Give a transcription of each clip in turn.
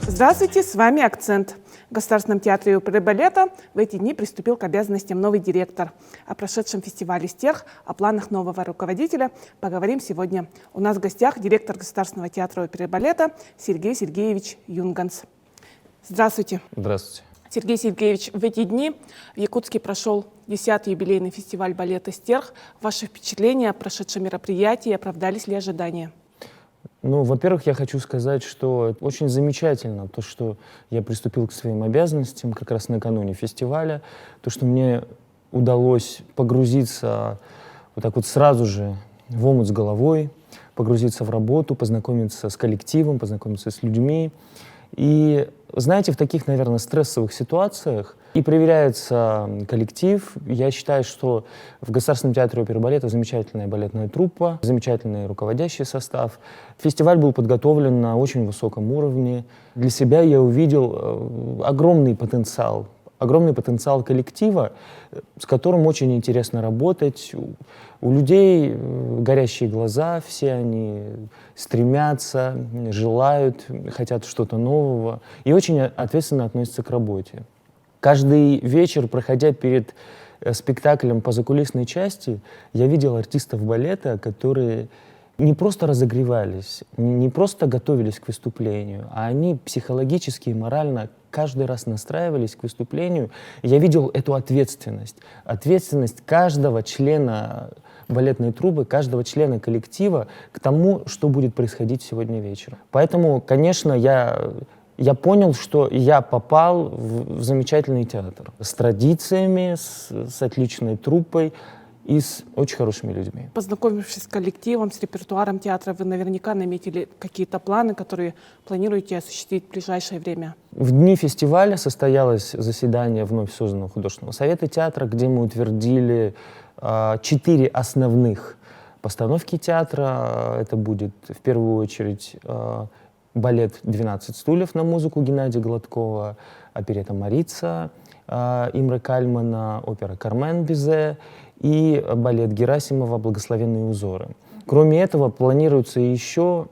Здравствуйте, с вами «Акцент». В Государственном театре оперы и балета в эти дни приступил к обязанностям новый директор. О прошедшем фестивале «Стерх», о планах нового руководителя поговорим сегодня. У нас в гостях директор Государственного театра оперы и балета Сергей Сергеевич Юнганс. Здравствуйте. Здравствуйте. Сергей Сергеевич, в эти дни в Якутске прошел 10-й юбилейный фестиваль балета «Стерх». Ваши впечатления о прошедшем мероприятии, оправдались ли ожидания? Ну, во-первых, я хочу сказать, что очень замечательно то, что я приступил к своим обязанностям как раз накануне фестиваля, то, что мне удалось погрузиться вот так вот сразу же в омут с головой, погрузиться в работу, познакомиться с коллективом, познакомиться с людьми. И, знаете, в таких, наверное, стрессовых ситуациях и проверяется коллектив. Я считаю, что в Государственном театре оперы и балета замечательная балетная труппа, замечательный руководящий состав. Фестиваль был подготовлен на очень высоком уровне. Для себя я увидел огромный потенциал коллектива, с которым очень интересно работать. У людей горящие глаза, все они стремятся, желают, хотят что-то нового и очень ответственно относятся к работе. Каждый вечер, проходя перед спектаклем по закулисной части, я видел артистов балета, которые не просто разогревались, не просто готовились к выступлению, а они психологически и морально каждый раз настраивались к выступлению. Я видел эту ответственность каждого члена балетной труппы, каждого члена коллектива к тому, что будет происходить сегодня вечером. Поэтому, конечно, я понял, что я попал в замечательный театр с традициями, с отличной труппой и с очень хорошими людьми. Познакомившись с коллективом, с репертуаром театра, вы наверняка наметили какие-то планы, которые планируете осуществить в ближайшее время. В дни фестиваля состоялось заседание вновь созданного художественного совета театра, где мы утвердили 4 основных постановки театра. Это будет в первую очередь балет «12 стульев» на музыку Геннадия Гладкова, оперетта «Марица» Имры Кальмана, опера «Кармен» Бизе и балет Герасимова «Благословенные узоры». Кроме этого, планируются еще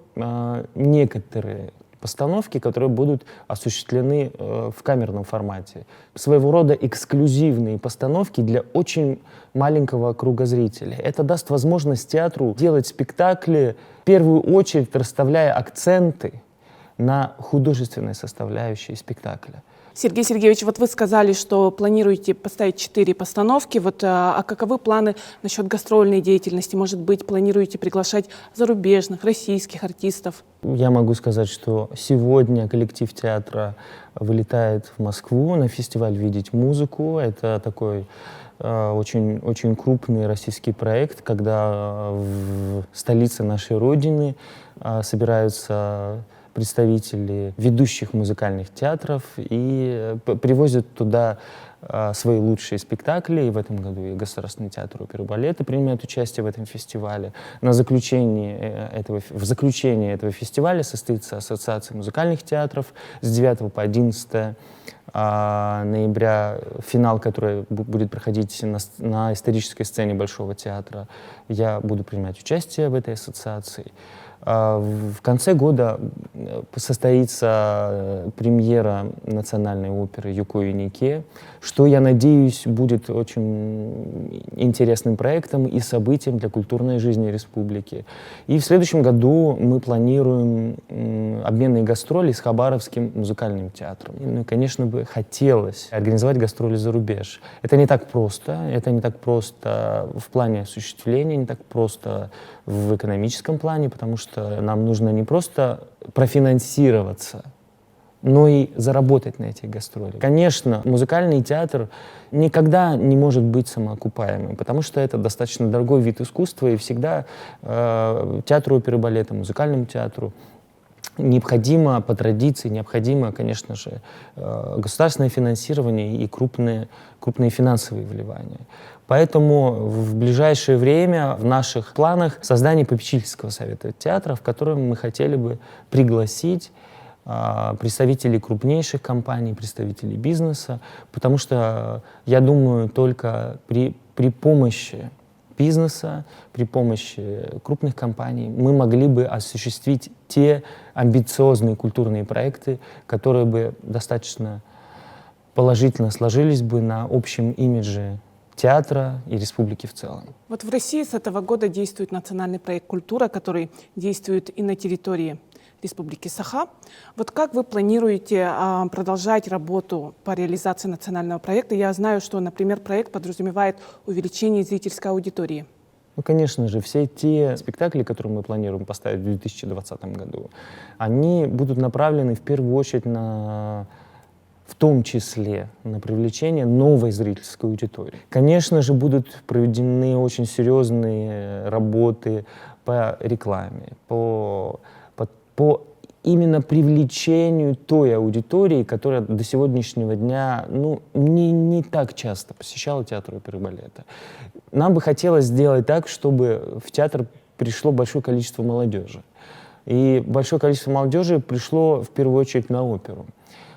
некоторые постановки, которые будут осуществлены в камерном формате. Своего рода эксклюзивные постановки для очень маленького круга зрителей. Это даст возможность театру делать спектакли, в первую очередь расставляя акценты на художественной составляющей спектакля. Сергей Сергеевич, вот вы сказали, что планируете поставить 4 постановки. А каковы планы насчет гастрольной деятельности? Может быть, планируете приглашать зарубежных, российских артистов? Я могу сказать, что сегодня коллектив театра вылетает в Москву на фестиваль «Видеть музыку». Это такой очень крупный российский проект, когда в столице нашей Родины собираются представители ведущих музыкальных театров и привозят туда свои лучшие спектакли. И в этом году и Государственный театр оперы и балета принимает участие в этом фестивале. В заключении этого фестиваля состоится Ассоциация музыкальных театров с 9 по 11 ноября, финал, который будет проходить на исторической сцене Большого театра. Я буду принимать участие в этой ассоциации. В конце года состоится премьера национальной оперы «Юко и Нике», что, я надеюсь, будет очень интересным проектом и событием для культурной жизни республики. И в следующем году мы планируем обменные гастроли с Хабаровским музыкальным театром. Ну и, конечно, бы хотелось организовать гастроли за рубеж. Это не так просто в плане осуществления, не так просто в экономическом плане, потому что нам нужно не просто профинансироваться, но и заработать на этих гастролях. Конечно, музыкальный театр никогда не может быть самоокупаемым, потому что это достаточно дорогой вид искусства, и всегда театру оперы и балета, музыкальному театру необходимо, по традиции, конечно же, государственное финансирование и крупные финансовые вливания. Поэтому в ближайшее время в наших планах создание попечительского совета театра, в котором мы хотели бы пригласить представителей крупнейших компаний, представителей бизнеса, потому что, я думаю, только при помощи бизнеса, при помощи крупных компаний мы могли бы осуществить те амбициозные культурные проекты, которые бы достаточно положительно сложились бы на общем имидже театра и республики в целом. Вот в России с этого года действует национальный проект «Культура», который действует и на территории Республики Саха. Вот как вы планируете продолжать работу по реализации национального проекта? Я знаю, что, например, проект подразумевает увеличение зрительской аудитории. Ну, конечно же, все те спектакли, которые мы планируем поставить в 2020 году, они будут направлены в первую очередь в том числе на привлечение новой зрительской аудитории. Конечно же, будут проведены очень серьезные работы по рекламе, по именно привлечению той аудитории, которая до сегодняшнего дня не так часто посещала театр оперы и балета. Нам бы хотелось сделать так, чтобы в театр пришло большое количество молодежи. И большое количество молодежи пришло в первую очередь на оперу.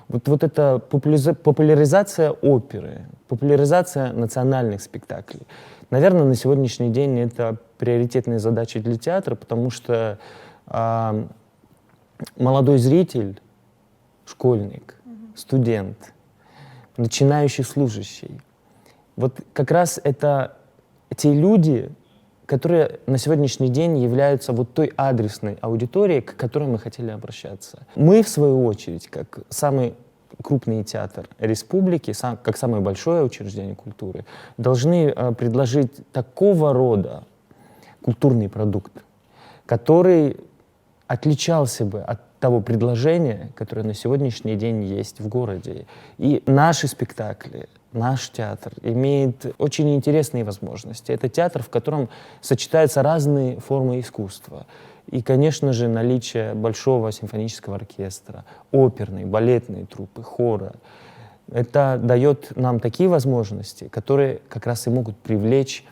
Вот эта популяризация оперы, популяризация национальных спектаклей, наверное, на сегодняшний день это приоритетная задача для театра, потому что молодой зритель, школьник, студент, начинающий служащий, вот как раз это те люди, которые на сегодняшний день являются вот той адресной аудиторией, к которой мы хотели обращаться. Мы, в свою очередь, как самый крупный театр республики, как самое большое учреждение культуры, должны предложить такого рода культурный продукт, который отличался бы от того предложения, которое на сегодняшний день есть в городе. И наши спектакли, наш театр имеет очень интересные возможности. Это театр, в котором сочетаются разные формы искусства. И, конечно же, наличие большого симфонического оркестра, оперной, балетной труппы, хора. Это дает нам такие возможности, которые как раз и могут привлечь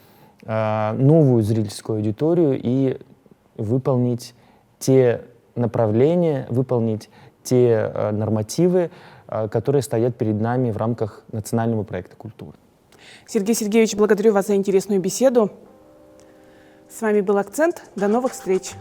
новую зрительскую аудиторию и выполнить те направления, выполнить те нормативы, которые стоят перед нами в рамках национального проекта культуры. Сергей Сергеевич, благодарю вас за интересную беседу. С вами был «Акцент». До новых встреч!